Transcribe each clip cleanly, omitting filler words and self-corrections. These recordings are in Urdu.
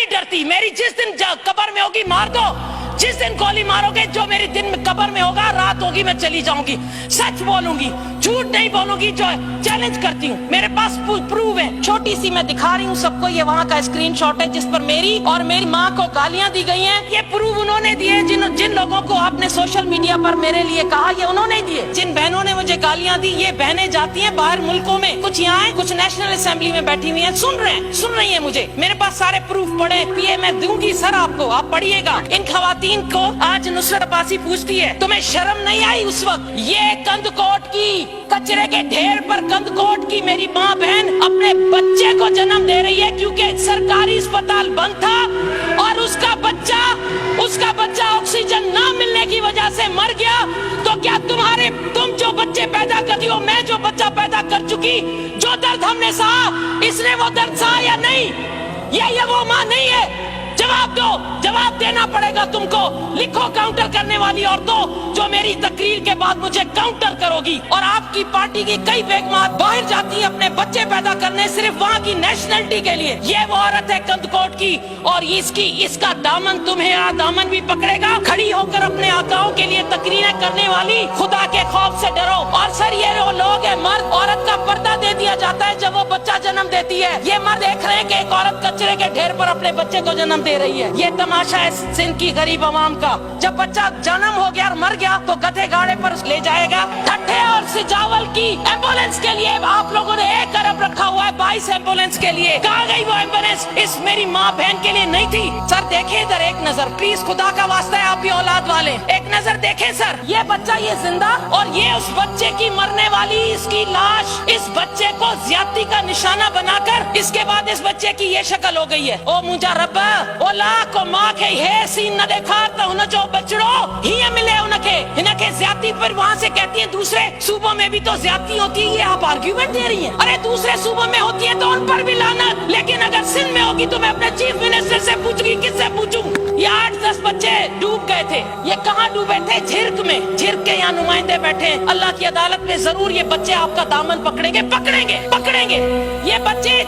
نہیں ڈرتی. میری جس دن قبر میں ہوگی مار دو, جس دن گولی مارو گے جو میری دن میں قبر میں ہوگا, رات ہوگی میں چلی جاؤں گی. سچ بولوں گی, جھوٹ نہیں بولوں گی. جو چیلنج کرتی ہوں, میرے پاس پروف ہے. چھوٹی سی میں دکھا رہی ہوں سب کو, یہ وہاں کا اسکرین شاٹ ہے جس پر میری اور میری ماں کو گالیاں دی گئی ہیں. یہ پروف انہوں نے دیے. جن لوگوں کو آپ نے سوشل میڈیا پر میرے لیے کہا, یہ انہوں نے دیے. جن بہنوں نے مجھے گالیاں دی, یہ بہنیں جاتی ہیں باہر ملکوں میں, کچھ یہاں ہیں, کچھ نیشنل اسمبلی میں بیٹھی ہوئی ہیں, سن رہی ہیں مجھے. میرے پاس سارے پروف پڑے. پی اے میں دوں گی سر آپ کو, آپ پڑھیے گا. ان خواتین کو آج نصرت عباسی پوچھتی ہے, تمہیں شرم نہیں آئی اس وقت؟ یہ کند کوٹ کی, کچرے کے ڈھیر پر کند کوٹ کی میری ماں بہن اپنے بچے کو جنم دے رہی ہے کیونکہ سرکاری اسپتال بند تھا اور اس کا بچہ آکسیجن نہ ملنے کی وجہ سے مر گیا. تو کیا تم جو بچے پیدا کرتی ہو, میں جو بچہ پیدا کر چکی, جو درد ہم نے سہا, اس نے وہ درد سہا یا نہیں؟ یہ وہ ماں نہیں ہے. جواب دو, جواب دینا پڑے گا تم کو. لکھو کاؤنٹر کرنے والی عورتوں جو میری تقریر کے بعد مجھے کاؤنٹر کرو گی. اور آپ کی پارٹی کی کئی بیگمات باہر جاتی ہیں اپنے بچے پیدا کرنے صرف وہاں کی نیشنلٹی کے لیے. یہ وہ عورت ہے کند کوٹ کی, اور اس کا دامن تمہیں دامن بھی پکڑے گا. کھڑی ہو کر اپنے آقاؤں کے لیے تقریریں کرنے والی, خدا کے خوف سے ڈرو. اور سر یہ وہ لوگ ہیں, مرد عورت کا پردہ دے دیا جاتا ہے جب وہ بچہ جنم دیتی ہے. یہ مرد دیکھ رہے ہیں کہ ایک عورت کچرے کے ڈھیر پر اپنے بچے کو جنم دے رہی ہے. یہ تماشا ہے سندھ کی غریب عوام کا. جب بچہ جنم ہو گیا اور مر گیا تو گدھے گاڑے پر لے جائے گا. ٹھٹھے اور سجاول کی ایمبولینس کے لیے آپ لوگوں نے 1 ارب رکھا ہوا ہے 22 ایمبولینس کے لیے. کہاں گئی وہ ایمبولینس؟ اس میری ماں بہن کے لیے نہیں تھی. سر دیکھیں ادھر ایک نظر پلیز, خدا کا واسطہ ہے, آپ بھی اولاد والے, ایک نظر دیکھیں سر. یہ بچہ یہ زندہ, اور یہ اس بچے کی مرنے والی اس کی لاش. اس بچے کو زیادتی کا نشانہ بنا کر اس کے بعد اس بچے کی یہ شکل ہو گئی ہے. او مجھا ربا, او لاکھ کو ماں کے ہے سین نہ دیکھا تو انہیں جو بچڑو ہی ملے انہیں کے زیادتی پر وہاں سے کہتی ہیں دوسرے صوبوں میں بھی تو زیادتی ہوتی ہے. یہ آپ آرگیومنٹ دے رہی ہیں. ارے دوسرے صوبوں میں ہوتی ہے تو ان پر بھی لعنت, لیکن اگر سندھ میں ہوگی تو میں اپنے چیف منسٹر سے پوچھوں گی. کس سے پوچھوں؟ یہ 8-10 بچے ڈوب گئے تھے. یہ کہاں ڈوبے تھے؟ جھرک میں. جھرک کے یہاں نمائندے بیٹھے ہیں. اللہ کی عدالت میں ضرور یہ بچے آپ کا دامن پکڑیں گے. یہ بچے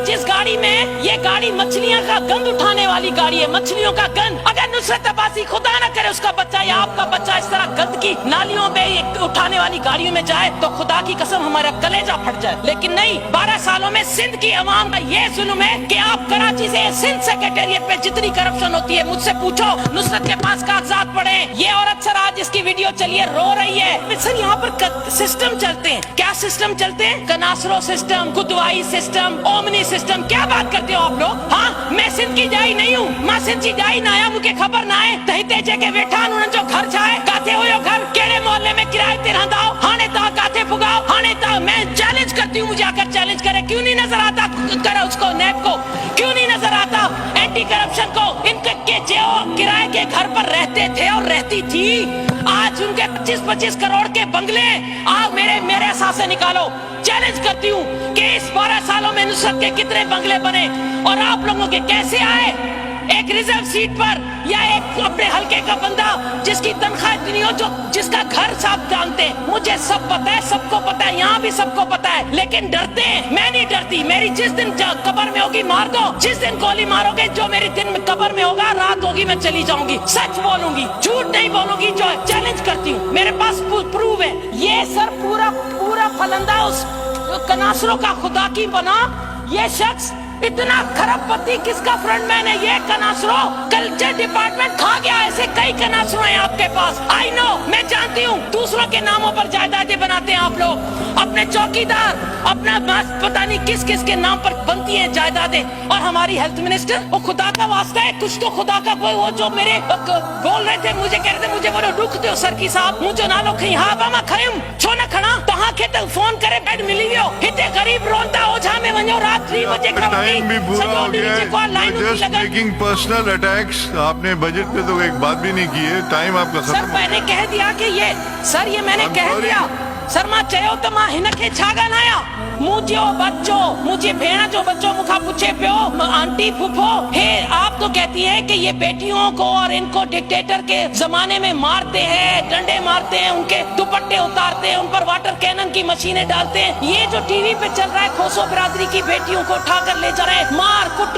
جس گاڑی میں, یہ گاڑی مچھلیاں کا گند اٹھانے والی گاڑی ہے, مچھلیوں کا گند. اگر نصرت عباسی خدا نہ کرے اس کا بچہ یا آپ کا بچہ اس طرح گند کی نالیوں میں اٹھانے والی گاڑیوں میں جائے تو خدا کی قسم ہمارا کلیجہ پھٹ جائے. لیکن نہیں, 12 سالوں میں سندھ کی عوام کا یہ ظلم ہے کہ آپ کراچی سے سندھ سیکریٹریٹ میں جتنی کرپشن ہوتی ہے مجھ سے پوچھو. نصرت کے پاس کاغذات پڑے. یہ عورت سر آج اس کی ویڈیو چلی ہے, رو رہی ہے. سر یہاں پر سسٹم چلتے ہیں. کیا سسٹم چلتے ہیں؟ کناسرو سسٹم, گدوائی سسٹم, اومنی سسٹم. کیا بات کرتے ہو آپ لوگ؟ ہاں, میں سندھ کی جائی نہیں ہوں. ماں سندھ کی جائی نہ آیا مجھے خبر نہ ہے. تہتے جے کے بیٹھا انہوں نے جو گھر چھائے کاتے ہوئے گھر کیڑے محلے میں کرائے تے رہنداؤ ہانے تا کاتے پھگاؤ ہانے تا. میں چیلنج کرتی ہوں, مجھے آ کر چیلنج کرے. کیوں نہیں نظر آتا کرے اس کو, نیب کو کیوں نہیں نظر آتا, اینٹی کرپشن کو؟ ان کے جو کرائے کے گھر پر رہتے تھے اور رہتی تھی, آج ان کے 25-25 کروڑ کے بنگلے آج میرے اثاثے نکالو. چیلنج کرتی ہوں کہ اس 12 سالوں میں نصرت کے کتنے بنگلے بنے اور آپ لوگوں کے کیسے آئے؟ ایک ریزرو سیٹ پر یا ایک اپنے حلقے کا بندہ جس کی تنخواہ اتنی ہو, جس کا گھر صاحب جانتے ہیں. مجھے سب پتا ہے, سب کو پتا ہے, یہاں بھی سب کو پتا ہے, لیکن ڈرتے ہیں. میں نہیں ڈرتی. میری جس دن قبر میں ہوگی مار دو, جس دن گولی مارو گے جو میری دن میں قبر میں ہوگا, رات ہوگی میں چلی جاؤں گی. سچ بولوں گی, جھوٹ نہیں بولوں گی. جو چیلنج کرتی ہوں, میرے پاس پروف ہے. یہ سر پورا پھلندہ اس کناسروں کا خدا کی بنا. یہ شخص اتنا کھرب پتی کس کا فرنٹ مین ہے؟ یہ کناسرو کلچر ڈپارٹمنٹ کھا گیا. ایسے کئی کناسرو ہیں آپ کے پاس. آئی نو, میں جانتی ہوں. دوسروں کے ناموں پر جائیدادیں بناتے ہیں آپ لوگ. اپنے چوکیدار, اپنا پتہ نہیں کس کے نام پر بنتی ہیں جائیدادیں. اور ہماری ہیلتھ منسٹر, وہ خدا کا واسطہ ہے کچھ تو خدا کا کوئی, وہ جو میرے بول رہے تھے مجھے کہہ رہے تھے مجھے وہ رک دو سر کی صاحب مجھے نہ لو کہیں. ہاں باما کھڑم چھو نہ کھڑا تہاں کے فون کرے بیڈ ملی ویو ہتے غریب رونتا اوجھا میں ونجو رات 3 بجے کھڑی بھی پورا ہو گیا ہے. Just making personal attacks. آپ نے بجٹ پہ تو ایک بات بھی نہیں کی ہے. ٹائم آپ کا سر میں نے کہہ دیا کہ یہ سر یہ میں نے کہہ دیا. سر ماں چیو تو ماں ہن کے چھا گنایا مجھے بچو مجھے بھیڑا جو بچوں مکھا پوچھے پیو آنٹی پھپھو ہے. آپ تو کہتی ہے کہ یہ بیٹیوں کو اور ان کو ڈکٹیٹر کے زمانے میں مارتے ہیں, ڈنڈے مارتے ہیں, ان کے دوپٹے اتارتے ہیں, ان پر واٹر کینن کی مشینیں ڈالتے ہیں. یہ جو ٹی وی پہ چل رہا ہے کھوسو برادری کی بیٹیوں کو اٹھا کر لے جا رہے ہیں, مار کٹ